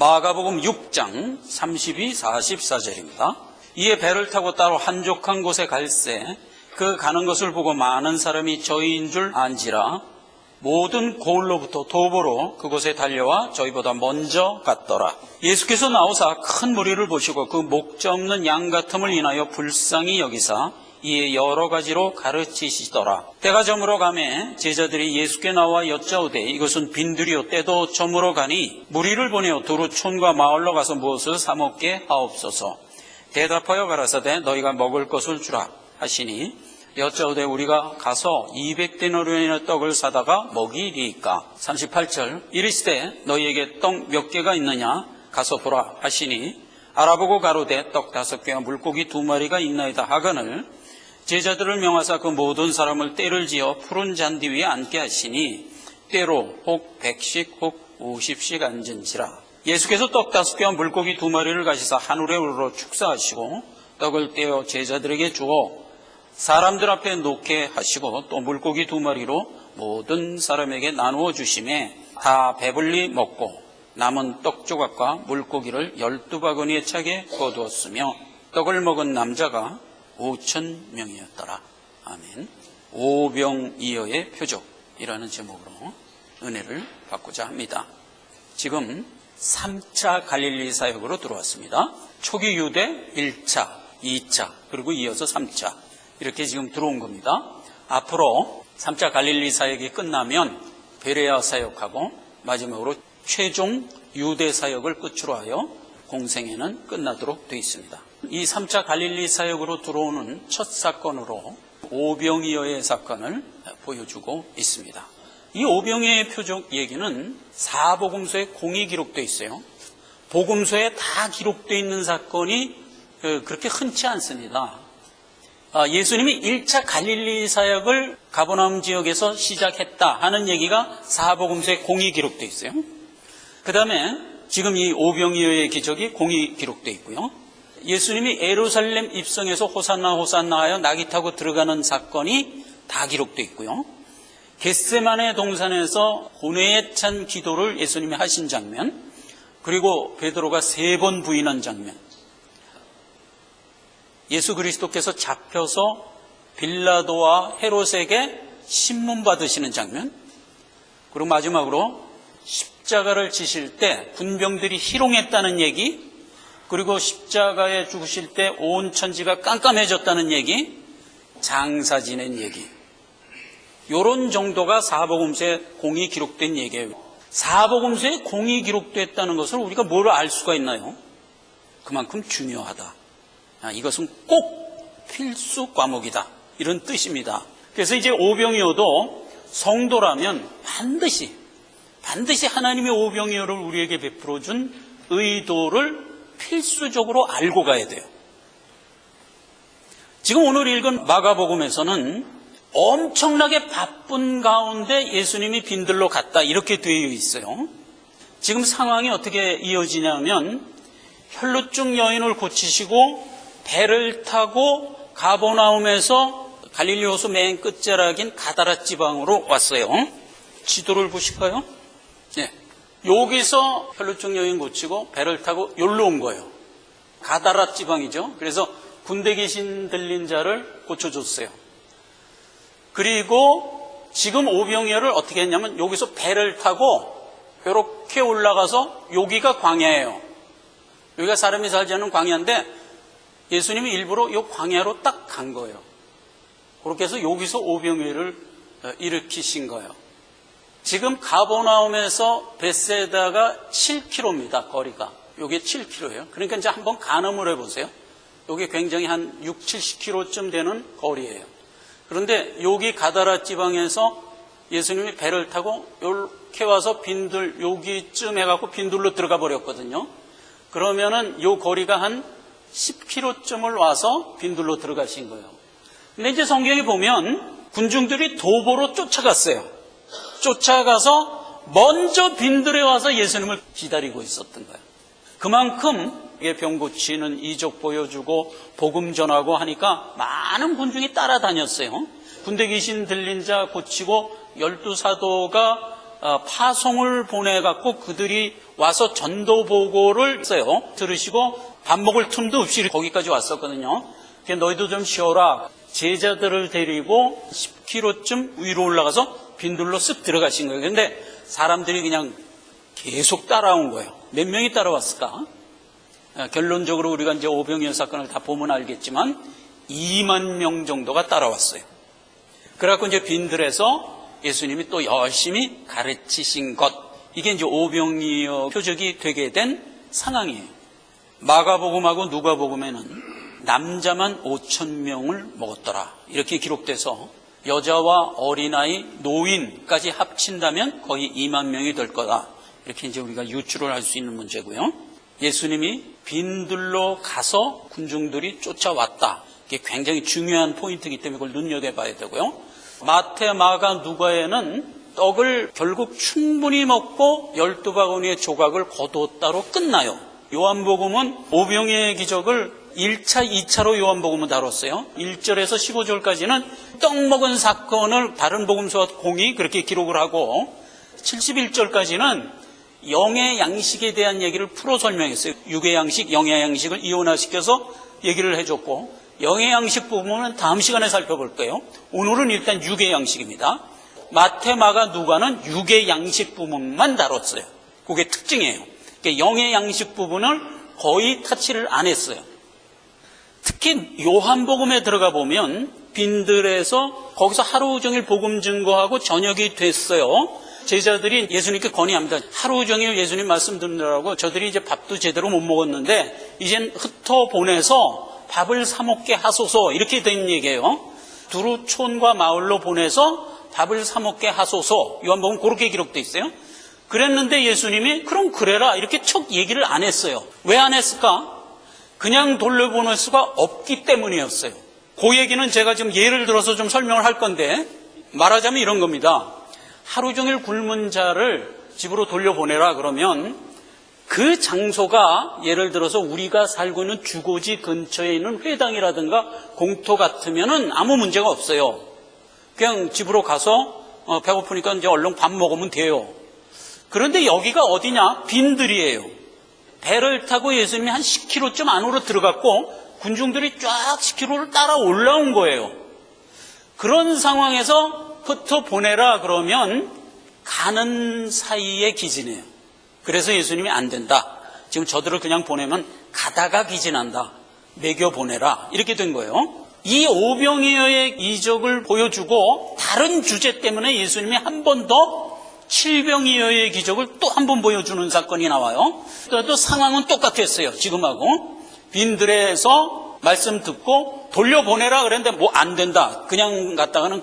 마가복음 6장 32, 44절입니다. 이에 배를 타고 따로 한적한 곳에 갈새 그 가는 것을 보고 많은 사람이 저희인 줄 안지라 모든 고을로부터 도보로 그곳에 달려와 저희보다 먼저 갔더라. 예수께서 나오사 큰 무리를 보시고 그 목자 없는 양 같음을 인하여 불쌍히 여기사 이에 여러 가지로 가르치시더라. 때가 저물어 가매 제자들이 예수께 나와 여짜오되 이것은 빈들이요 때도 저물어 가니 무리를 보내어 두루 촌과 마을로 가서 무엇을 사 먹게 하옵소서. 대답하여 가라사대 너희가 먹을 것을 주라 하시니 여짜오되 우리가 가서 200데나리온의 떡을 사다가 먹이리이까. 38절 이르시되 너희에게 떡 몇 개가 있느냐 가서 보라 하시니 알아보고 가로되 떡 5개와 물고기 2마리가 있나이다 하거늘 제자들을 명하사 그 모든 사람을 떼를 지어 푸른 잔디 위에 앉게 하시니 때로 혹 100씩 혹 50씩 앉은지라. 예수께서 떡 5개와 물고기 2마리를 가시사 하늘에 우러러 축사하시고 떡을 떼어 제자들에게 주어 사람들 앞에 놓게 하시고 또 물고기 2마리로 모든 사람에게 나누어 주심에 다 배불리 먹고 남은 떡 조각과 물고기를 12바구니에 차게 거두었으며 떡을 먹은 남자가 5,000명이었더라. 아멘. 오병이어의 표적이라는 제목으로 은혜를 받고자 합니다. 지금 3차 갈릴리 사역으로 들어왔습니다. 초기 유대 1차, 2차, 그리고 이어서 3차 이렇게 지금 들어온 겁니다. 앞으로 3차 갈릴리 사역이 끝나면 베레아 사역하고 마지막으로 최종 유대 사역을 끝으로 하여 공생애는 끝나도록 되어 있습니다. 이 3차 갈릴리 사역으로 들어오는 첫 사건으로 오병이어의 사건을 보여주고 있습니다. 이 오병이어의 표적 얘기는 사복음서에 공이 기록되어 있어요. 복음서에 다 기록되어 있는 사건이 그렇게 흔치 않습니다. 예수님이 1차 갈릴리 사역을 가버나움 지역에서 시작했다 하는 얘기가 사복음서에 공이 기록되어 있어요. 그 다음에 지금 이 오병이어의 기적이 공이 기록되어 있고요. 예수님이 예루살렘 입성해서 호산나 호산나 하여 낙이 타고 들어가는 사건이 다 기록되어 있고요. 겟세마네 동산에서 고뇌에 찬 기도를 예수님이 하신 장면, 그리고 베드로가 3번 부인한 장면, 예수 그리스도께서 잡혀서 빌라도와 헤롯에게 신문 받으시는 장면, 그리고 마지막으로 십자가를 지실 때 군병들이 희롱했다는 얘기, 그리고 십자가에 죽으실 때 온 천지가 깜깜해졌다는 얘기, 장사 지낸 얘기, 이런 정도가 사복음서에 공이 기록된 얘기예요. 사복음서에 공이 기록됐다는 것을 우리가 뭘 알 수가 있나요? 그만큼 중요하다. 이것은 꼭 필수 과목이다, 이런 뜻입니다. 그래서 이제 오병이어도 성도라면 반드시 하나님의 오병이어를 우리에게 베풀어준 의도를 필수적으로 알고 가야 돼요. 지금 오늘 읽은 마가복음에서는 엄청나게 바쁜 가운데 예수님이 빈들로 갔다 이렇게 되어 있어요. 지금 상황이 어떻게 이어지냐면 혈루증 여인을 고치시고 배를 타고 가버나움에서 갈릴리 호수 맨 끝자락인 가다라 지방으로 왔어요. 지도를 보실까요? 네. 여기서 혈루증 여인 고치고 배를 타고 여기로 온 거예요. 가다라 지방이죠. 그래서 군대 귀신 들린 자를 고쳐줬어요. 그리고 지금 오병이어를 어떻게 했냐면 여기서 배를 타고 이렇게 올라가서 여기가 광야예요. 여기가 사람이 살지 않는 광야인데 예수님이 일부러 이 광야로 딱 간 거예요. 그렇게 해서 여기서 오병이어를 일으키신 거예요. 지금 가버나움에서 벳세다가 7km입니다. 거리가. 이게 7km예요. 그러니까 이제 한번 가늠을 해보세요. 이게 굉장히 한 6, 70km쯤 되는 거리예요. 그런데 여기 가다라 지방에서 예수님이 배를 타고 이렇게 와서 빈들 여기쯤 해갖고 빈들로 들어가 버렸거든요. 그러면은 요 거리가 한 10km쯤을 와서 빈들로 들어가신 거예요. 근데 이제 성경에 보면 군중들이 도보로 쫓아갔어요. 쫓아가서 먼저 빈들에 와서 예수님을 기다리고 있었던 거예요. 그만큼 병 고치는 이적 보여주고 복음 전하고 하니까 많은 군중이 따라다녔어요. 군대 귀신 들린 자 고치고 12사도가 파송을 보내갖고 그들이 와서 전도 보고를 했어요. 들으시고 밥 먹을 틈도 없이 거기까지 왔었거든요. 너희도 좀 쉬어라. 제자들을 데리고 10km쯤 위로 올라가서 빈들로 쓱 들어가신 거예요. 그런데 사람들이 그냥 계속 따라온 거예요. 몇 명이 따라왔을까? 결론적으로 우리가 이제 오병이어 사건을 다 보면 알겠지만 2만 명 정도가 따라왔어요. 그래갖고 이제 빈들에서 예수님이 또 열심히 가르치신 것, 이게 이제 오병이어 표적이 되게 된 상황이에요. 마가복음하고 누가복음에는 남자만 5,000명을 먹었더라 이렇게 기록돼서 여자와 어린아이, 노인까지 합친다면 거의 2만 명이 될 거다. 이렇게 이제 우리가 유추를 할 수 있는 문제고요. 예수님이 빈들로 가서 군중들이 쫓아왔다. 이게 굉장히 중요한 포인트이기 때문에 그걸 눈여겨봐야 되고요. 마태, 마가, 누가에는 떡을 결국 충분히 먹고 12바구니의 조각을 거두었다로 끝나요. 요한복음은 오병이어의 기적을 1차, 2차로 요한복음은 다뤘어요. 1절에서 15절까지는 떡 먹은 사건을 다른 복음서와 공이 그렇게 기록을 하고 71절까지는 영의 양식에 대한 얘기를 풀어 설명했어요. 육의 양식, 영의 양식을 이원화시켜서 얘기를 해줬고 영의 양식 부분은 다음 시간에 살펴볼 거예요. 오늘은 일단 육의 양식입니다. 마태, 마가, 누가는 육의 양식 부분만 다뤘어요. 그게 특징이에요. 그러니까 영의 양식 부분을 거의 타치를 안 했어요. 특히 요한복음에 들어가 보면 빈들에서 거기서 하루 종일 복음 증거하고 저녁이 됐어요. 제자들이 예수님께 건의합니다. 하루 종일 예수님 말씀 듣느라고 저들이 이제 밥도 제대로 못 먹었는데 이젠 흩어보내서 밥을 사 먹게 하소서, 이렇게 된 얘기예요. 두루 촌과 마을로 보내서 밥을 사 먹게 하소서. 요한복음 그렇게 기록되어 있어요. 그랬는데 예수님이 그럼 그래라 이렇게 척 얘기를 안 했어요. 왜 안 했을까? 그냥 돌려보낼 수가 없기 때문이었어요. 그 얘기는 제가 지금 예를 들어서 좀 설명을 할 건데, 말하자면 이런 겁니다. 하루 종일 굶은 자를 집으로 돌려보내라 그러면 그 장소가 예를 들어서 우리가 살고 있는 주거지 근처에 있는 회당이라든가 공터 같으면은 아무 문제가 없어요. 그냥 집으로 가서 배고프니까 이제 얼른 밥 먹으면 돼요. 그런데 여기가 어디냐? 빈들이에요. 배를 타고 예수님이 한 10km쯤 안으로 들어갔고 군중들이 쫙 10km를 따라 올라온 거예요. 그런 상황에서 흩어 보내라 그러면 가는 사이에 기진해요. 그래서 예수님이 안 된다. 지금 저들을 그냥 보내면 가다가 기진한다. 먹여 보내라. 이렇게 된 거예요. 이 오병이어의 이적을 보여주고 다른 주제 때문에 예수님이 한 번 더 칠병이어의 기적을 또 한 번 보여주는 사건이 나와요. 또 상황은 똑같았어요. 지금하고. 빈들에서 말씀 듣고 돌려보내라 그랬는데 뭐 안 된다. 그냥 갔다가는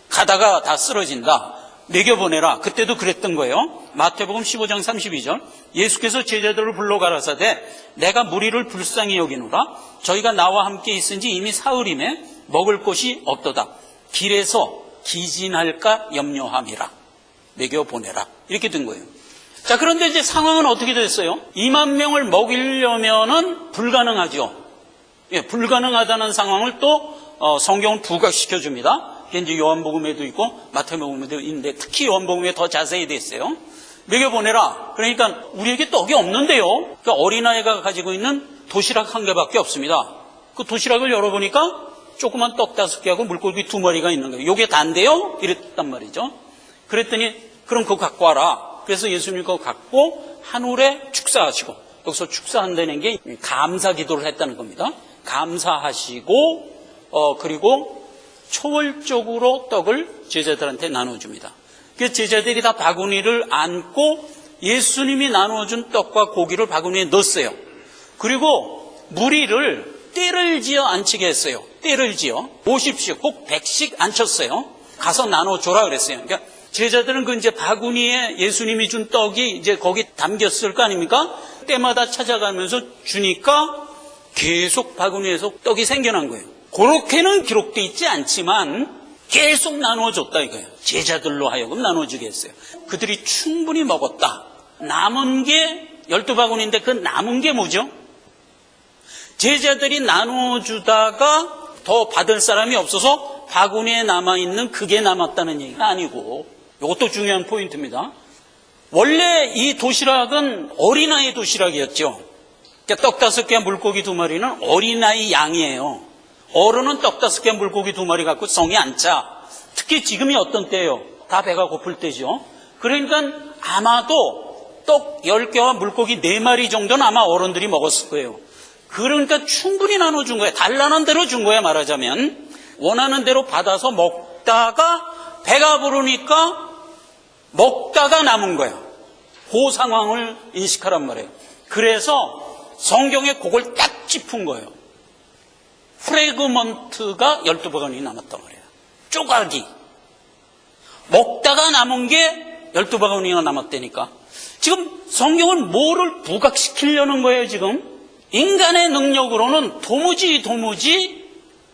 가다가 다 쓰러진다. 먹여보내라. 그때도 그랬던 거예요. 마태복음 15장 32절. 예수께서 제자들을 불러 가라사대 내가 무리를 불쌍히 여기노라. 저희가 나와 함께 있은지 이미 사흘임에 먹을 곳이 없도다. 길에서 기진할까 염려함이라. 먹여보내라. 이렇게 된 거예요. 자, 그런데 이제 상황은 어떻게 됐어요? 2만 명을 먹이려면은 불가능하죠. 예, 불가능하다는 상황을 또 성경은 부각시켜 줍니다. 그게 이제 요한복음에도 있고 마태복음에도 있는데 특히 요한복음에 더 자세히 돼 있어요. 먹여보내라. 그러니까 우리에게 떡이 없는데요. 그러니까 어린아이가 가지고 있는 도시락 한 개밖에 없습니다. 그 도시락을 열어보니까 조그만 떡 5개하고 물고기 2마리가 있는 거예요. 요게 단데요? 이랬단 말이죠. 그랬더니 그럼 그거 갖고 와라. 그래서 예수님이 그거 갖고 하늘에 축사하시고, 여기서 축사한다는 게 감사 기도를 했다는 겁니다. 감사하시고 그리고 초월적으로 떡을 제자들한테 나눠줍니다. 그래서 제자들이 다 바구니를 안고 예수님이 나눠준 떡과 고기를 바구니에 넣었어요. 그리고 무리를 떼를 지어 앉히게 했어요. 떼를 지어 50씩 혹 100씩 앉혔어요. 가서 나눠줘라 그랬어요. 그러니까 제자들은 그 이제 바구니에 예수님이 준 떡이 이제 거기 담겼을 거 아닙니까? 때마다 찾아가면서 주니까 계속 바구니에서 떡이 생겨난 거예요. 그렇게는 기록되어 있지 않지만 계속 나눠줬다 이거예요. 제자들로 하여금 나눠주게 했어요. 그들이 충분히 먹었다. 남은 게 12바구니인데 그 남은 게 뭐죠? 제자들이 나눠주다가 더 받을 사람이 없어서 바구니에 남아있는 그게 남았다는 얘기가 아니고, 이것도 중요한 포인트입니다. 원래 이 도시락은 어린아이 도시락이었죠. 그러니까 떡 5개, 물고기 2마리는 어린아이 양이에요. 어른은 떡 5개, 물고기 2마리 갖고 성이 안 차. 특히 지금이 어떤 때예요? 다 배가 고플 때죠. 그러니까 아마도 떡 10개와 물고기 4마리 정도는 아마 어른들이 먹었을 거예요. 그러니까 충분히 나눠준 거예요. 달라는 대로 준 거예요, 말하자면. 원하는 대로 받아서 먹다가 배가 부르니까 먹다가 남은 거예요. 그 상황을 인식하란 말이에요. 그래서 성경에 그걸 딱 짚은 거예요. 프래그먼트가 12바구니 남았단 말이에요. 조각이. 먹다가 남은 게 12바구니가 남았다니까. 지금 성경은 뭐를 부각시키려는 거예요, 지금? 인간의 능력으로는 도무지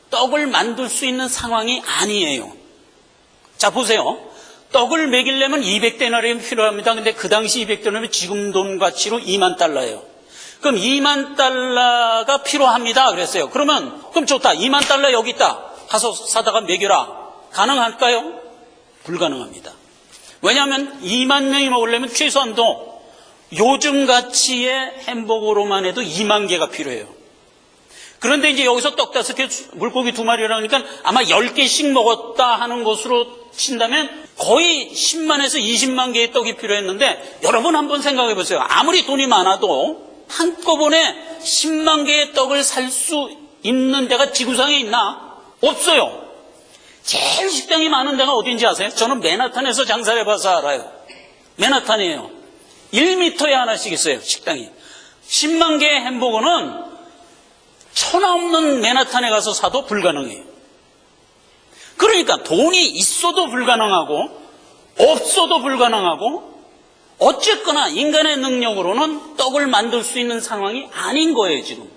떡을 만들 수 있는 상황이 아니에요. 자, 보세요. 떡을 먹이려면 200데나리움이 필요합니다. 근데 그 당시 200데나리움은 지금 돈 가치로 2만 달러예요. 그럼 2만 달러가 필요합니다. 그랬어요. 그럼 좋다. 2만 달러 여기 있다. 가서 사다가 먹여라. 가능할까요? 불가능합니다. 왜냐하면 2만 명이 먹으려면 최소한도 요즘 가치의 햄버거로만 해도 2만 개가 필요해요. 그런데 이제 여기서 떡 5개, 물고기 2마리라니까 아마 10개씩 먹었다 하는 것으로 친다면 거의 10만에서 20만 개의 떡이 필요했는데, 여러분 한번 생각해 보세요. 아무리 돈이 많아도 한꺼번에 10만 개의 떡을 살 수 있는 데가 지구상에 있나? 없어요. 제일 식당이 많은 데가 어딘지 아세요? 저는 맨하탄에서 장사를 해봐서 알아요. 맨하탄이에요. 1m에 하나씩 있어요, 식당이. 10만 개의 햄버거는 천하 없는 맨하탄에 가서 사도 불가능해요. 그러니까 돈이 있어도 불가능하고 없어도 불가능하고 어쨌거나 인간의 능력으로는 떡을 만들 수 있는 상황이 아닌 거예요, 지금.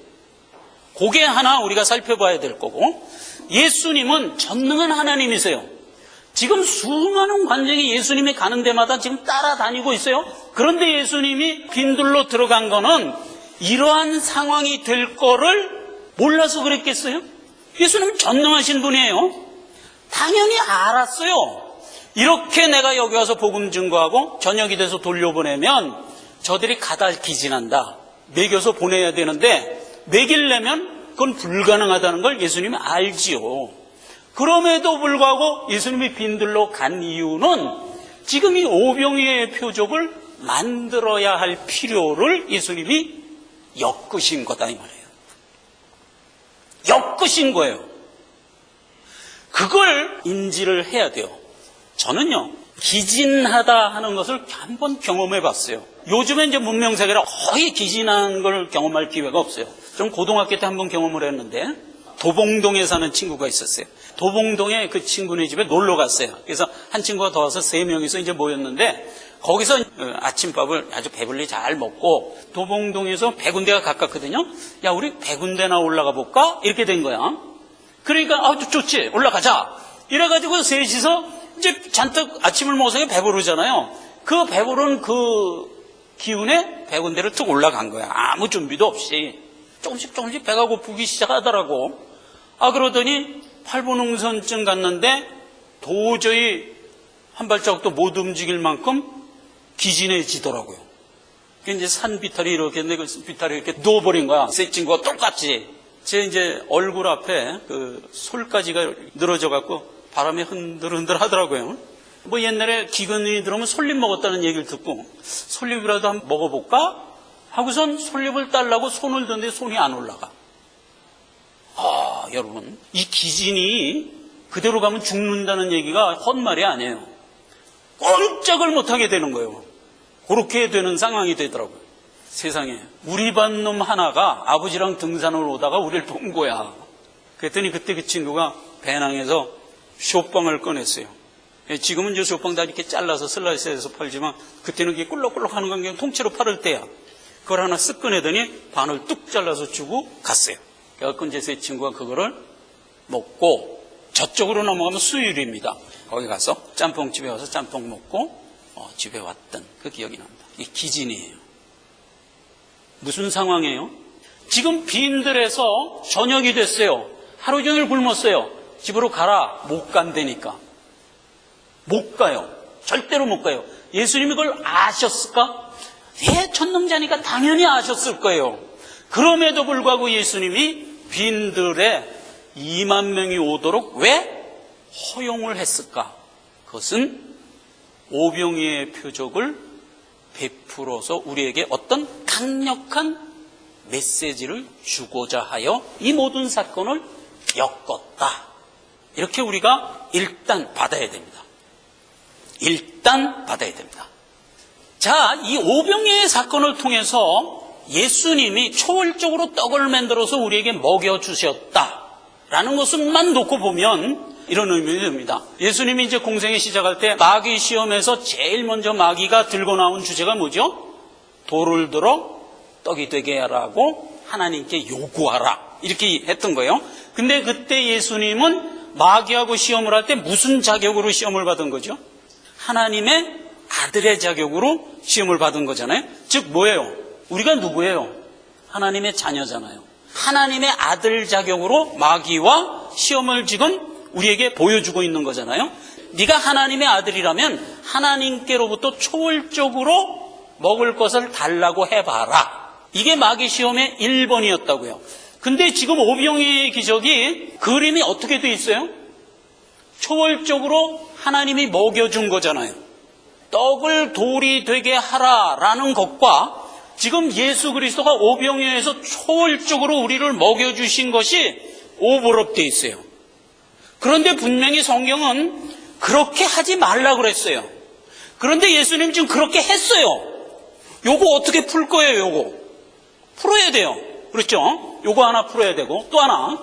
그게 하나 우리가 살펴봐야 될 거고, 예수님은 전능한 하나님이세요. 지금 수많은 관정이 예수님이 가는 데마다 지금 따라다니고 있어요. 그런데 예수님이 빈들로 들어간 거는 이러한 상황이 될 거를 몰라서 그랬겠어요? 예수님은 전능하신 분이에요. 당연히 알았어요. 이렇게 내가 여기 와서 복음 증거하고 저녁이 돼서 돌려보내면 저들이 가달기진한다. 먹여서 보내야 되는데 먹이려면 그건 불가능하다는 걸 예수님이 알지요. 그럼에도 불구하고 예수님이 빈들로 간 이유는 지금 이 오병이의 표적을 만들어야 할 필요를 예수님이 엮으신 거다 이 말이에요. 엮으신 거예요. 그걸 인지를 해야 돼요. 저는요, 기진하다 하는 것을 한번 경험해 봤어요. 요즘에 이제 문명세계라 거의 기진한 걸 경험할 기회가 없어요. 좀 고등학교 때 한번 경험을 했는데, 도봉동에 사는 친구가 있었어요. 도봉동에 그 친구네 집에 놀러 갔어요. 그래서 한 친구가 더 와서 3명이서 이제 모였는데, 거기서 아침밥을 아주 배불리 잘 먹고, 도봉동에서 100군데가 가깝거든요. 야, 우리 100군데나 올라가 볼까? 이렇게 된 거야. 그러니까, 좋지, 올라가자. 이래가지고 셋이서 이제 잔뜩 아침을 먹어서 배부르잖아요. 그 배부른 그 기운에 100군데를 툭 올라간 거야. 아무 준비도 없이. 조금씩 배가 고프기 시작하더라고. 그러더니 8분 응선쯤 갔는데 도저히 한 발자국도 못 움직일 만큼 기진해지더라고요. 이제 산 비탈이 이렇게, 내 비탈이 이렇게 누워버린 거야. 세 친구가 똑같이. 제 이제 얼굴 앞에 그 솔가지가 늘어져갖고 바람에 흔들흔들 하더라고요. 뭐 옛날에 기근이 들어오면 솔잎 먹었다는 얘기를 듣고 솔잎이라도 한번 먹어볼까? 하고선 솔잎을 따려고 손을 드는데 손이 안 올라가. 여러분, 이 기진이 그대로 가면 죽는다는 얘기가 헛말이 아니에요. 꼼짝을 못하게 되는 거예요. 그렇게 되는 상황이 되더라고요. 세상에 우리 반 놈 하나가 아버지랑 등산을 오다가 우리를 본 거야. 그랬더니 그때 그 친구가 배낭에서 쇼빵을 꺼냈어요. 지금은 이제 쇼빵 다 이렇게 잘라서 슬라이스해서 팔지만 그때는 그게 꿀럭꿀럭 하는 건 그냥 통째로 팔을 때야. 그걸 하나 쓱 꺼내더니 반을 뚝 잘라서 주고 갔어요. 그래서 이제 제 친구가 그거를 먹고 저쪽으로 넘어가면 수유리입니다. 거기 가서 짬뽕집에 와서 짬뽕 먹고 집에 왔던 그 기억이 납니다. 이 기진이에요. 무슨 상황이에요? 지금 빈들에서 저녁이 됐어요. 하루 종일 굶었어요. 집으로 가라. 못 간다니까. 못 가요. 절대로 못 가요. 예수님이 그걸 아셨을까? 천능자니까 당연히 아셨을 거예요. 그럼에도 불구하고 예수님이 빈들에 2만 명이 오도록 왜 허용을 했을까? 그것은 오병이어의 표적을 베풀어서 우리에게 어떤 강력한 메시지를 주고자 하여 이 모든 사건을 엮었다. 이렇게 우리가 일단 받아야 됩니다. 일단 받아야 됩니다. 자, 이 오병이어의 사건을 통해서 예수님이 초월적으로 떡을 만들어서 우리에게 먹여주셨다라는 것만 놓고 보면 이런 의미가 됩니다. 예수님이 이제 공생에 시작할 때 마귀 시험에서 제일 먼저 마귀가 들고 나온 주제가 뭐죠? 돌을 들어 떡이 되게 하라고 하나님께 요구하라. 이렇게 했던 거예요. 근데 그때 예수님은 마귀하고 시험을 할 때 무슨 자격으로 시험을 받은 거죠? 하나님의 아들의 자격으로 시험을 받은 거잖아요. 즉 뭐예요? 우리가 누구예요? 하나님의 자녀잖아요. 하나님의 아들 자격으로 마귀와 시험을 지금 우리에게 보여주고 있는 거잖아요. 네가 하나님의 아들이라면 하나님께로부터 초월적으로 먹을 것을 달라고 해봐라. 이게 마귀 시험의 1번이었다고요. 근데 지금 오병이어의 기적이 그림이 어떻게 돼 있어요? 초월적으로 하나님이 먹여준 거잖아요. 떡을 돌이 되게 하라라는 것과 지금 예수 그리스도가 오병이어에서 초월적으로 우리를 먹여주신 것이 오버랩되어 있어요. 그런데 분명히 성경은 그렇게 하지 말라고 그랬어요. 그런데 예수님 지금 그렇게 했어요. 요거 어떻게 풀 거예요? 요거 풀어야 돼요. 그렇죠? 요거 하나 풀어야 되고 또 하나,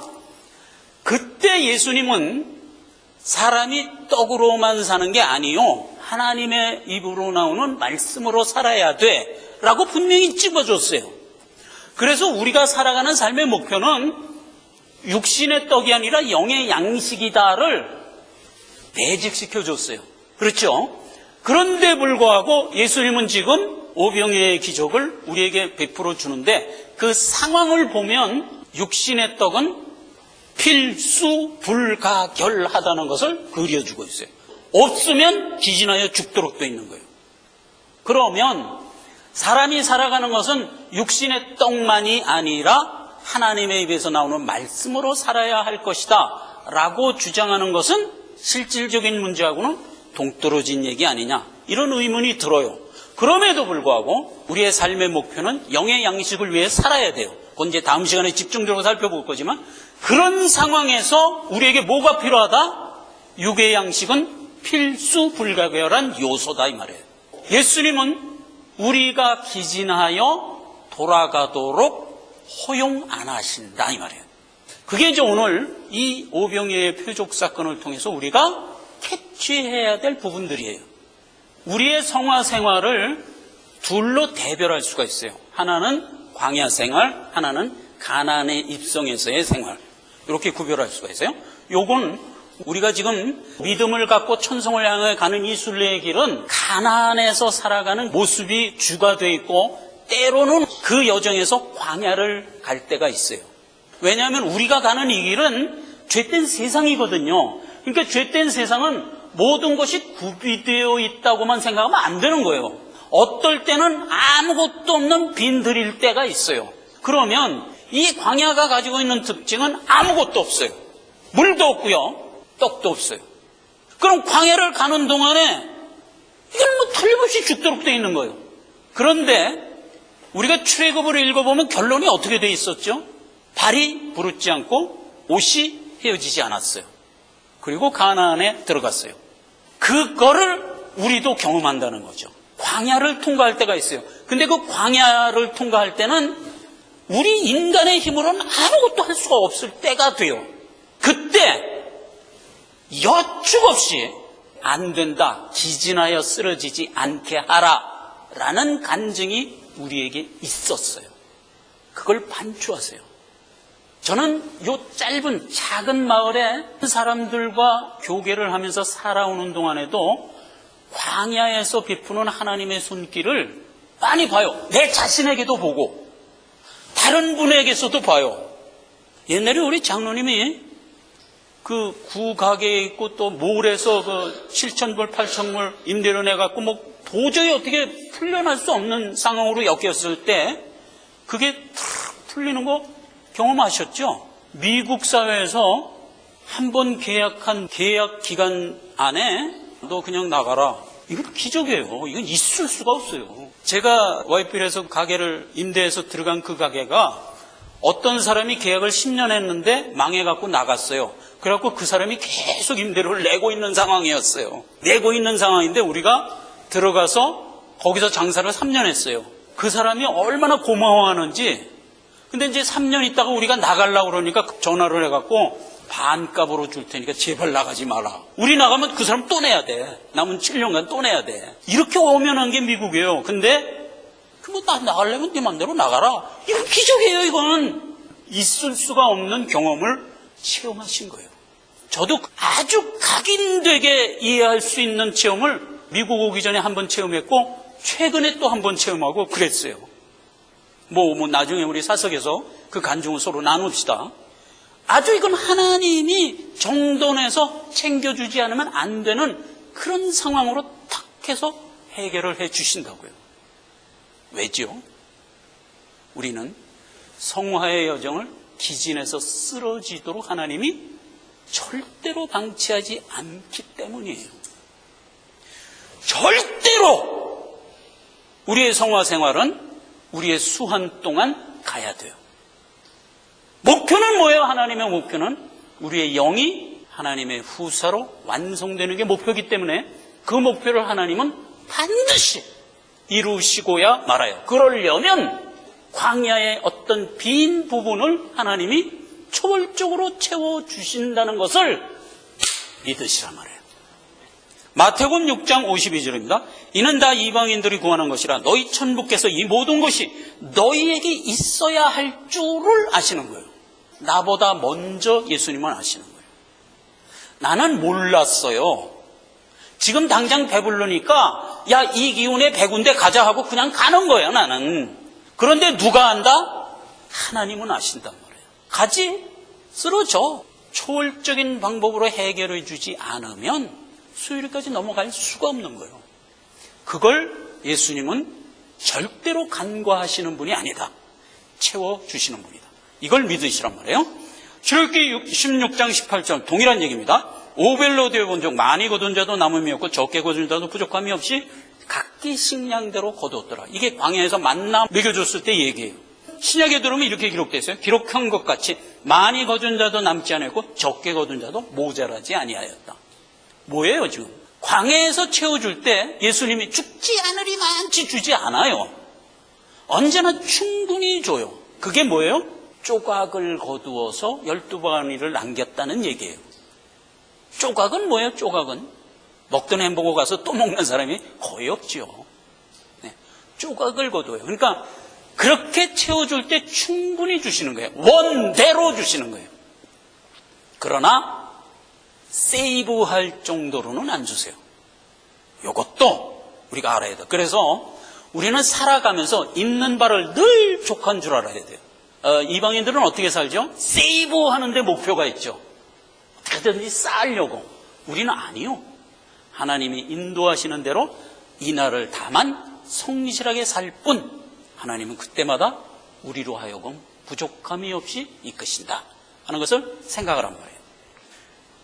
그때 예수님은 사람이 떡으로만 사는 게 아니요, 하나님의 입으로 나오는 말씀으로 살아야 돼 라고 분명히 찝어줬어요. 그래서 우리가 살아가는 삶의 목표는 육신의 떡이 아니라 영의 양식이다를 매직시켜줬어요. 그렇죠? 그런데 불구하고 예수님은 지금 오병이어의 기적을 우리에게 베풀어 주는데 그 상황을 보면 육신의 떡은 필수 불가결하다는 것을 그려주고 있어요. 없으면 기진하여 죽도록 되어 있는 거예요. 그러면 사람이 살아가는 것은 육신의 떡만이 아니라 하나님의 입에서 나오는 말씀으로 살아야 할 것이다 라고 주장하는 것은 실질적인 문제하고는 동떨어진 얘기 아니냐, 이런 의문이 들어요. 그럼에도 불구하고 우리의 삶의 목표는 영의 양식을 위해 살아야 돼요. 그건 이제 다음 시간에 집중적으로 살펴볼 거지만, 그런 상황에서 우리에게 뭐가 필요하다? 육의 양식은 필수 불가결한 요소다 이 말이에요. 예수님은 우리가 기진하여 돌아가도록 허용 안 하신다 이 말이에요. 그게 이제 오늘 이 오병이어의 표적 사건을 통해서 우리가 캐치해야 될 부분들이에요. 우리의 성화 생활을 둘로 대별할 수가 있어요. 하나는 광야 생활, 하나는 가나안의 입성에서의 생활. 이렇게 구별할 수가 있어요. 요건 우리가 지금 믿음을 갖고 천성을 향해 가는 이 순례의 길은 가나안에서 살아가는 모습이 주가 되어 있고, 때로는 그 여정에서 광야를 갈 때가 있어요. 왜냐하면 우리가 가는 이 길은 죄된 세상이거든요. 그러니까 죄된 세상은 모든 것이 구비되어 있다고만 생각하면 안 되는 거예요. 어떨 때는 아무것도 없는 빈들일 때가 있어요. 그러면 이 광야가 가지고 있는 특징은 아무것도 없어요. 물도 없고요, 떡도 없어요. 그럼 광야를 가는 동안에 이건 뭐 틀림없이 죽도록 되어 있는 거예요. 그런데 우리가 출애굽을 읽어보면 결론이 어떻게 되어 있었죠? 발이 부르지 않고 옷이 헤어지지 않았어요. 그리고 가나안에 들어갔어요. 그거를 우리도 경험한다는 거죠. 광야를 통과할 때가 있어요. 근데 그 광야를 통과할 때는 우리 인간의 힘으로는 아무것도 할 수가 없을 때가 돼요. 그때 여축 없이 안 된다, 기진하여 쓰러지지 않게 하라 라는 간증이 우리에게 있었어요. 그걸 반추하세요. 저는 요 짧은 작은 마을에 사람들과 교계를 하면서 살아오는 동안에도 광야에서 베푸는 하나님의 손길을 많이 봐요. 내 자신에게도 보고 다른 분에게서도 봐요. 옛날에 우리 장로님이 그 구가게에 있고 또 몰에서 그 7,000불, 8,000불 임대료 내갖고 뭐 도저히 어떻게 풀려날 수 없는 상황으로 엮였을 때 그게 탁 풀리는 거 경험하셨죠? 미국 사회에서 한 번 계약한 계약 기간 안에 너 그냥 나가라. 이건 기적이에요. 이건 있을 수가 없어요. 제가 와이필에서 가게를 임대해서 들어간 그 가게가 어떤 사람이 계약을 10년 했는데 망해갖고 나갔어요. 그래갖고 그 사람이 계속 임대료를 내고 있는 상황이었어요. 내고 있는 상황인데 우리가 들어가서 거기서 장사를 3년 했어요. 그 사람이 얼마나 고마워하는지. 근데 이제 3년 있다가 우리가 나가려고 그러니까 전화를 해갖고 반값으로 줄 테니까 제발 나가지 마라. 우리 나가면 그 사람 또 내야 돼. 남은 7년간 또 내야 돼. 이렇게 오면한 게 미국이에요. 근데 뭐 나 나가려면 네 맘대로 나가라. 이건 기적이에요. 이건 있을 수가 없는 경험을 체험하신 거예요. 저도 아주 각인되게 이해할 수 있는 체험을 미국 오기 전에 한번 체험했고 최근에 또 한번 체험하고 그랬어요. 뭐 나중에 우리 사석에서 그 간증을 서로 나눕시다. 아주 이건 하나님이 정돈해서 챙겨주지 않으면 안 되는 그런 상황으로 탁 해서 해결을 해 주신다고요. 왜죠? 우리는 성화의 여정을 기진해서 쓰러지도록 하나님이 절대로 방치하지 않기 때문이에요. 절대로 우리의 성화 생활은 우리의 수한 동안 가야 돼요. 목표는 뭐예요? 하나님의 목표는 우리의 영이 하나님의 후사로 완성되는 게 목표이기 때문에 그 목표를 하나님은 반드시 이루시고야 말아요. 그러려면 광야의 어떤 빈 부분을 하나님이 초월적으로 채워주신다는 것을 믿으시란 말이에요. 마태복음 6장 52절입니다. 이는 다 이방인들이 구하는 것이라 너희 천부께서 이 모든 것이 너희에게 있어야 할 줄을 아시는 거예요. 나보다 먼저 예수님은 아시는 거예요. 나는 몰랐어요. 지금 당장 배부르니까 야, 이 기운에 100군데 가자 하고 그냥 가는 거예요, 나는. 그런데 누가 안다? 하나님은 아신단 말이에요. 가지, 쓰러져. 초월적인 방법으로 해결해 주지 않으면 수요일까지 넘어갈 수가 없는 거예요. 그걸 예수님은 절대로 간과하시는 분이 아니다. 채워주시는 분이다. 이걸 믿으시란 말이에요. 출애굽기 16장 18절 동일한 얘기입니다. 오벨로 되어 본 적 많이 거둔 자도 남음이 없고 적게 거둔 자도 부족함이 없이 각기 식량대로 거두었더라. 이게 광야에서 만나 먹여줬을 때 얘기예요. 신약에 들어오면 이렇게 기록되어 있어요. 기록한 것 같이 많이 거둔 자도 남지 않았고 적게 거둔 자도 모자라지 아니하였다. 뭐예요 지금? 광야에서 채워줄 때 예수님이 죽지 않으리만치 주지 않아요. 언제나 충분히 줘요. 그게 뭐예요? 조각을 거두어서 12바구니를 남겼다는 얘기예요. 조각은 뭐예요? 조각은 먹던 햄버거 가서 또 먹는 사람이 거의 없죠. 네. 조각을 거둬요. 그러니까 그렇게 채워줄 때 충분히 주시는 거예요. 원대로 주시는 거예요. 그러나 세이브할 정도로는 안 주세요. 이것도 우리가 알아야 돼요. 그래서 우리는 살아가면서 있는 바를 늘 족한 줄 알아야 돼요. 이방인들은 어떻게 살죠? 세이브하는 데 목표가 있죠. 어떻게든지 쌓으려고. 우리는 아니요. 하나님이 인도하시는 대로 이날을 다만 성실하게 살 뿐 하나님은 그때마다 우리로 하여금 부족함이 없이 이끄신다 하는 것을 생각을 한 거예요.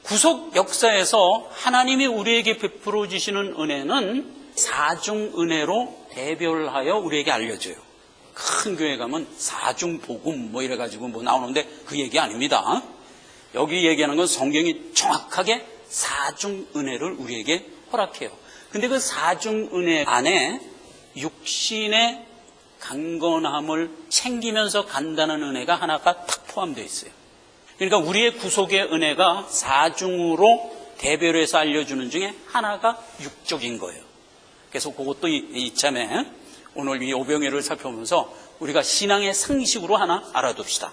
구속 역사에서 하나님이 우리에게 베풀어 주시는 은혜는 사중 은혜로 대별하여 우리에게 알려줘요. 큰 교회 가면 사중 복음 뭐 이래가지고 뭐 나오는데 그 얘기 아닙니다. 여기 얘기하는 건 성경이 정확하게 사중 은혜를 우리에게 허락해요. 근데 그 사중 은혜 안에 육신의 강건함을 챙기면서 간다는 은혜가 하나가 탁 포함되어 있어요. 그러니까 우리의 구속의 은혜가 사중으로 대별해서 알려주는 중에 하나가 육적인 거예요. 그래서 그것도 이참에 오늘 이 오병이어를 살펴보면서 우리가 신앙의 상식으로 하나 알아둡시다.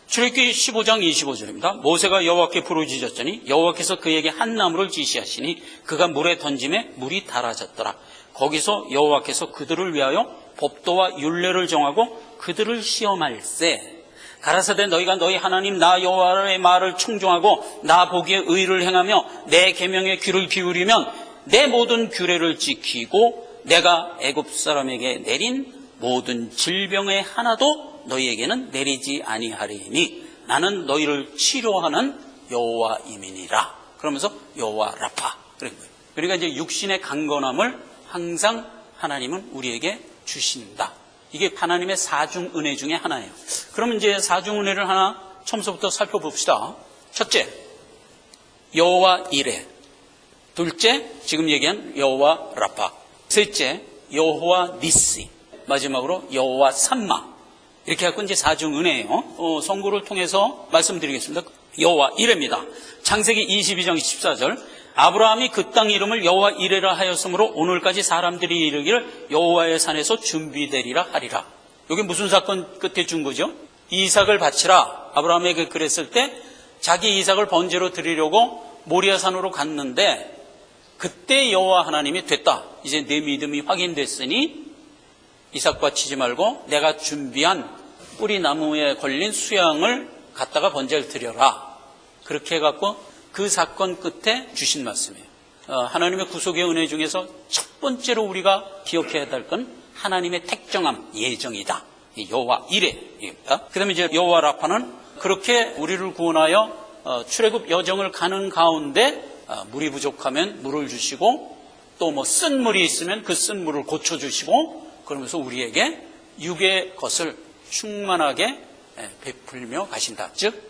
출애굽기 15장 25절입니다. 모세가 여호와께 부르짖었더니 여호와께서 그에게 한 나무를 지시하시니 그가 물에 던짐에 물이 달아졌더라. 거기서 여호와께서 그들을 위하여 법도와 율례를 정하고 그들을 시험할세. 가라사대 너희가 너희 하나님 나 여호와의 말을 청종하고 나 보기에 의를 행하며 내 계명에 귀를 기울이면 내 모든 규례를 지키고 내가 애굽 사람에게 내린 모든 질병의 하나도 너희에게는 내리지 아니하리니 나는 너희를 치료하는 여호와임이니라. 그러면서 여호와 라파 그런 거예요. 그러니까 이제 육신의 강건함을 항상 하나님은 우리에게 주신다. 이게 하나님의 사중 은혜 중에 하나예요. 그럼 이제 사중 은혜를 하나 처음부터 살펴봅시다. 첫째, 여호와 이레. 둘째, 지금 얘기한 여호와 라파. 셋째, 여호와 니시. 마지막으로 여호와 삼마. 이렇게 갖고 이제 사중 은혜예요. 선구를 통해서 말씀드리겠습니다. 여호와 이레입니다. 창세기 22장 14절. 아브라함이 그 땅 이름을 여호와 이레라 하였으므로 오늘까지 사람들이 이르기를 여호와의 산에서 준비되리라 하리라. 여기 무슨 사건 끝에 준 거죠? 이삭을 바치라. 아브라함에게 그랬을 때 자기 이삭을 번제로 드리려고 모리아산으로 갔는데 그때 여호와 하나님이 됐다. 이제 내 믿음이 확인됐으니 이삭 바치지 말고 내가 준비한 뿌리 나무에 걸린 수양을 갖다가 번제를 드려라. 그렇게 해갖고 그 사건 끝에 주신 말씀이에요. 하나님의 구속의 은혜 중에서 첫 번째로 우리가 기억해야 될 건 하나님의 택정함, 예정이다. 여호와 이레입니다. 그 다음에 이제 여호와 라파는 그렇게 우리를 구원하여 출애굽 여정을 가는 가운데 물이 부족하면 물을 주시고 또 뭐 쓴 물이 있으면 그 쓴 물을 고쳐주시고 그러면서 우리에게 육의 것을 충만하게 베풀며 가신다. 즉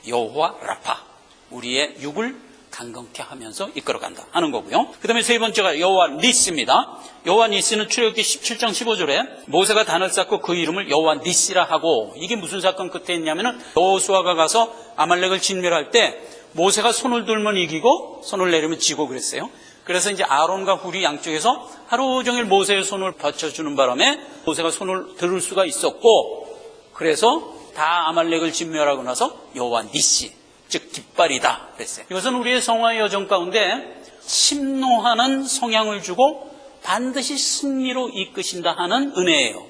여호와 라파, 우리의 육을 강건케 하면서 이끌어간다 하는 거고요. 그 다음에 세 번째가 여호와 니스입니다. 여호와 니스는 출애굽기 17장 15절에 모세가 단을 쌓고 그 이름을 여호와 니스라 하고, 이게 무슨 사건 끝에 있냐면은 여호수아가 가서 아말렉을 진멸할 때 모세가 손을 들면 이기고 손을 내리면 지고 그랬어요. 그래서 이제 아론과 훌이 양쪽에서 하루 종일 모세의 손을 받쳐주는 바람에 모세가 손을 들을 수가 있었고, 그래서 다 아말렉을 진멸하고 나서 여호와 니시, 즉 깃발이다 그랬어요. 이것은 우리의 성화의 여정 가운데 침노하는 성향을 주고 반드시 승리로 이끄신다 하는 은혜예요.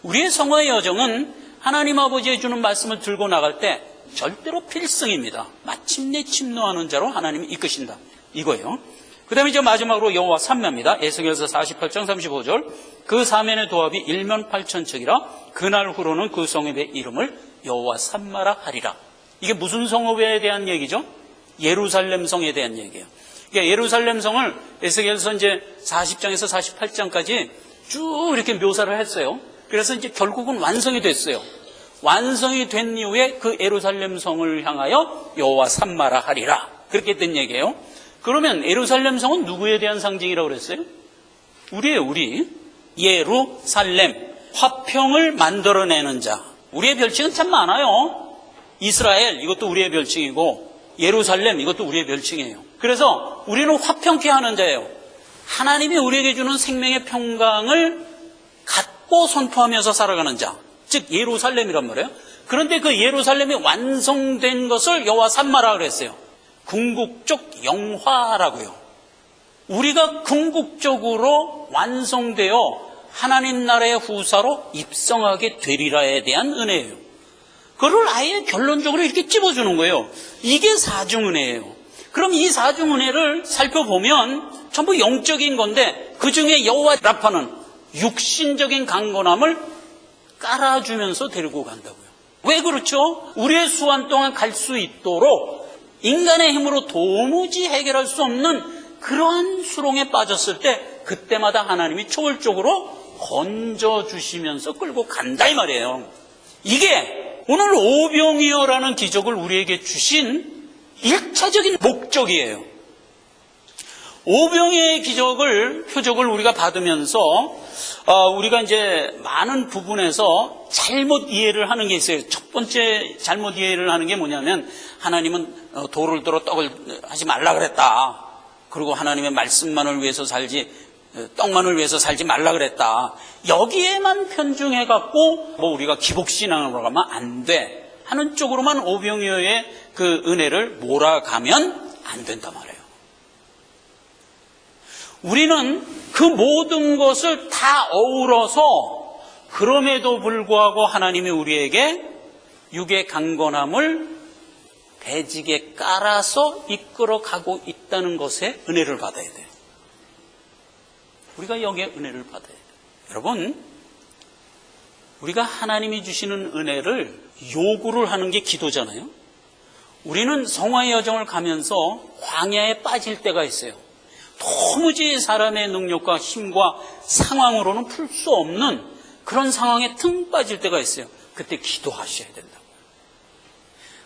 우리의 성화의 여정은 하나님 아버지의 주는 말씀을 들고 나갈 때 절대로 필승입니다. 마침내 침노하는 자로 하나님이 이끄신다 이거예요. 그 다음에 이제 마지막으로 여호와 삼마입니다. 에스겔서 48장 35절. 그 사면의 도합이 1만8천척이라 그날 후로는 그 성읍의 이름을 여호와 삼마라 하리라. 이게 무슨 성읍에 대한 얘기죠? 예루살렘 성에 대한 얘기예요. 그러니까 예루살렘 성을 에스겔서 이제 40장에서 48장까지 쭉 이렇게 묘사를 했어요. 그래서 이제 결국은 완성이 됐어요. 완성이 된 이후에 그 예루살렘 성을 향하여 여호와 삼마라 하리라. 그렇게 된 얘기예요. 그러면 예루살렘 성은 누구에 대한 상징이라고 그랬어요? 우리예요, 우리. 예루살렘, 화평을 만들어내는 자. 우리의 별칭은 참 많아요. 이스라엘, 이것도 우리의 별칭이고, 예루살렘, 이것도 우리의 별칭이에요. 그래서 우리는 화평케 하는 자예요. 하나님이 우리에게 주는 생명의 평강을 갖고 선포하면서 살아가는 자, 즉 예루살렘이란 말이에요. 그런데 그 예루살렘이 완성된 것을 여호와 삼마라 그랬어요. 궁극적 영화라고요. 우리가 궁극적으로 완성되어 하나님 나라의 후사로 입성하게 되리라에 대한 은혜예요. 그걸 아예 결론적으로 이렇게 찝어주는 거예요. 이게 사중은혜예요. 그럼 이 사중은혜를 살펴보면 전부 영적인 건데 그 중에 여호와 라파는 육신적인 강건함을 깔아주면서 데리고 간다고요. 왜 그렇죠? 우리의 수완 동안 갈 수 있도록 인간의 힘으로 도무지 해결할 수 없는 그러한 수렁에 빠졌을 때 그때마다 하나님이 초월적으로 건져주시면서 끌고 간다 이 말이에요. 이게 오늘 오병이어라는 기적을 우리에게 주신 1차적인 목적이에요. 오병이어의 기적을, 표적을 우리가 받으면서 우리가 이제 많은 부분에서 잘못 이해를 하는 게 있어요. 첫 번째 잘못 이해를 하는 게 뭐냐면 하나님은 돌을 들어 떡을 하지 말라 그랬다. 그리고 하나님의 말씀만을 위해서 살지 떡만을 위해서 살지 말라 그랬다. 여기에만 편중해갖고 뭐 우리가 기복신앙으로 가면 안 돼 하는 쪽으로만 오병이어의 그 은혜를 몰아가면 안 된단 말이에요. 우리는 그 모든 것을 다 어우러서 그럼에도 불구하고 하나님이 우리에게 육의 강건함을 배직에 깔아서 이끌어가고 있다는 것에 은혜를 받아야 돼요. 우리가 여기에 은혜를 받아야 돼요. 여러분, 우리가 하나님이 주시는 은혜를 요구를 하는 게 기도잖아요. 우리는 성화의 여정을 가면서 광야에 빠질 때가 있어요. 도무지 사람의 능력과 힘과 상황으로는 풀 수 없는 그런 상황에 등 빠질 때가 있어요. 그때 기도하셔야 된다고요.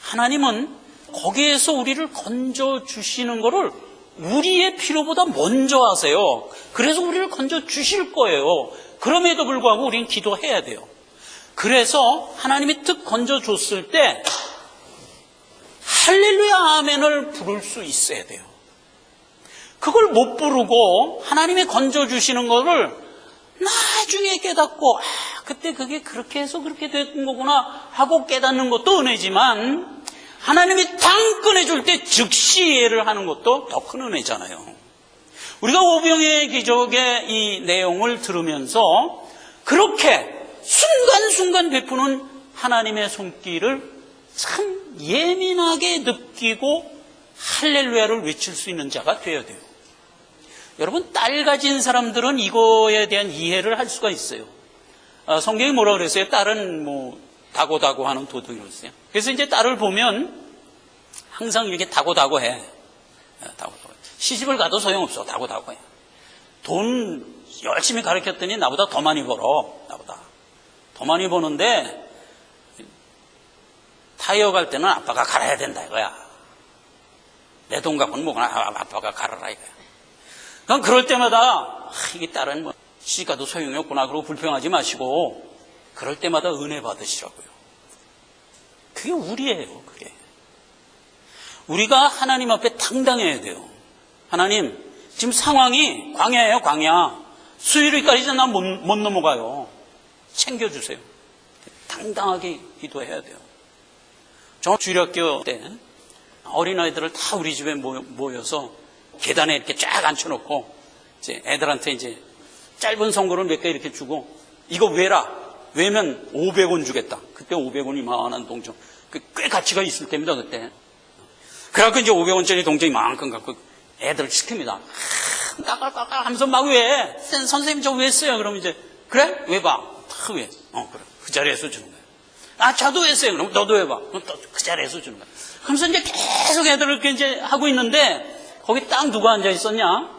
하나님은 거기에서 우리를 건져주시는 거를 우리의 필요보다 먼저 하세요. 그래서 우리를 건져주실 거예요. 그럼에도 불구하고 우리는 기도해야 돼요. 그래서 하나님이 득 건져줬을 때 할렐루야 아멘을 부를 수 있어야 돼요. 그걸 못 부르고 하나님이 건져주시는 거를 나중에 깨닫고 그때 그게 그렇게 해서 그렇게 된 거구나 하고 깨닫는 것도 은혜지만 하나님이 당 꺼내줄 때 즉시 이해를 하는 것도 더 큰 은혜잖아요. 우리가 오병이의 기적의 이 내용을 들으면서 그렇게 순간순간 베푸는 하나님의 손길을 참 예민하게 느끼고 할렐루야를 외칠 수 있는 자가 되어야 돼요. 여러분, 딸 가진 사람들은 이거에 대한 이해를 할 수가 있어요. 성경이 뭐라 그랬어요? 딸은 다고다고 하는 도둑이라고 했어요. 그래서 이제 딸을 보면 항상 이렇게 다고다고 해. 다고다고. 시집을 가도 소용없어. 다고다고 해. 돈 열심히 가르쳤더니 나보다 더 많이 벌어. 나보다 더 많이 버는데 타이어 갈 때는 아빠가 갈아야 된다 이거야. 내 돈 갖고는 뭐구나. 아빠가 갈아라 이거야. 그럼 그럴 때마다 이게 딸은 시집 가도 소용이 없구나. 그러고 불평하지 마시고 그럴 때마다 은혜 받으시라고요. 그게 우리예요. 그게 우리가 하나님 앞에 당당해야 돼요. 하나님, 지금 상황이 광야예요. 광야. 수유리까지 난 못 넘어가요. 챙겨주세요. 당당하게 기도해야 돼요. 저 주일학교 때 어린아이들을 다 우리 집에 모여서 계단에 이렇게 쫙 앉혀놓고 이제 애들한테 이제 짧은 선거를 몇 개 이렇게 주고 이거 외라. 외면 500원 주겠다. 그때 500원이 이만한 동전. 꽤 가치가 있을 때입니다. 그때. 그래갖고 이제 500원짜리 동전 이만큼 갖고 애들을 시킵니다. 까깔까깔 하면서 막 외. 선생님 저 왜 써요? 그러면 이제 그래? 외봐. 다 외. 그래. 그 자리에서 주는 거예요. 저도 왜 써요? 그럼 너도 외봐. 그럼 또 그 자리에서 주는 거예요. 그러면서 이제 계속 애들을 이렇게 이제 하고 있는데 거기 딱 누가 앉아 있었냐?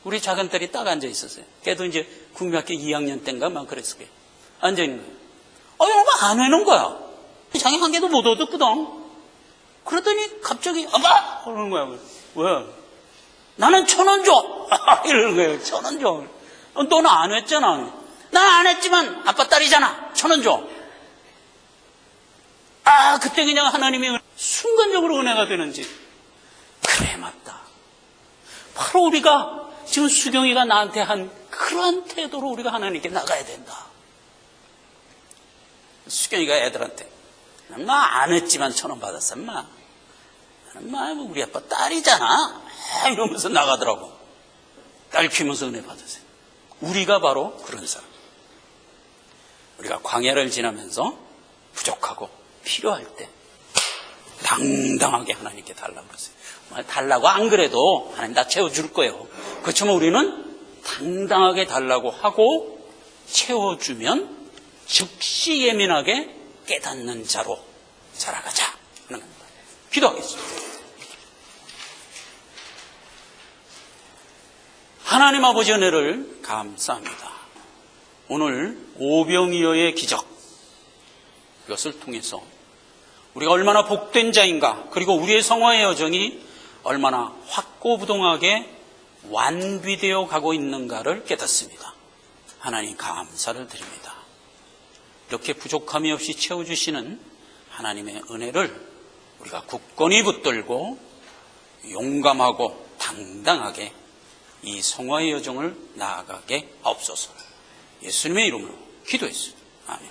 우리 작은 딸이 딱 앉아 있었어요. 걔도 이제 국민학교 2학년 때인가 막 그랬을 거예요. 앉아 있는 거예요. 이거 안 외는 거야. 자기 한 개도 못 얻었거든. 그러더니 갑자기 아빠! 그러는 거야. 왜? 나는 1,000원 줘! 이러는 거예요. 1,000원 줘. 너는 안 했잖아. 난 안 했지만 아빠 딸이잖아. 1,000원 줘. 그때 그냥 하나님이 순간적으로 은혜가 되는지. 그래, 맞다. 바로 우리가 지금 수경이가 나한테 한 그러한 태도로 우리가 하나님께 나가야 된다. 수경이가 애들한테 나 안 했지만 1,000원 받았어, 인마. 나는 우리 아빠 딸이잖아. 이러면서 나가더라고. 딸 키우면서 은혜 받으세요. 우리가 바로 그런 사람. 우리가 광야를 지나면서 부족하고 필요할 때 당당하게 하나님께 달라고 그러세요. 달라고 안 그래도 하나님 다 채워줄 거예요. 그렇지만 우리는 당당하게 달라고 하고 채워주면 즉시 예민하게 깨닫는 자로 자라가자 하는 겁니다. 기도하겠습니다. 하나님 아버지 은혜를 감사합니다. 오늘 오병이어의 기적, 이것을 통해서 우리가 얼마나 복된 자인가, 그리고 우리의 성화의 여정이 얼마나 확고부동하게 완비되어 가고 있는가를 깨닫습니다. 하나님 감사를 드립니다. 이렇게 부족함이 없이 채워주시는 하나님의 은혜를 우리가 굳건히 붙들고 용감하고 당당하게 이 성화의 여정을 나아가게 하옵소서. 예수님의 이름으로 기도했습니다. 아멘.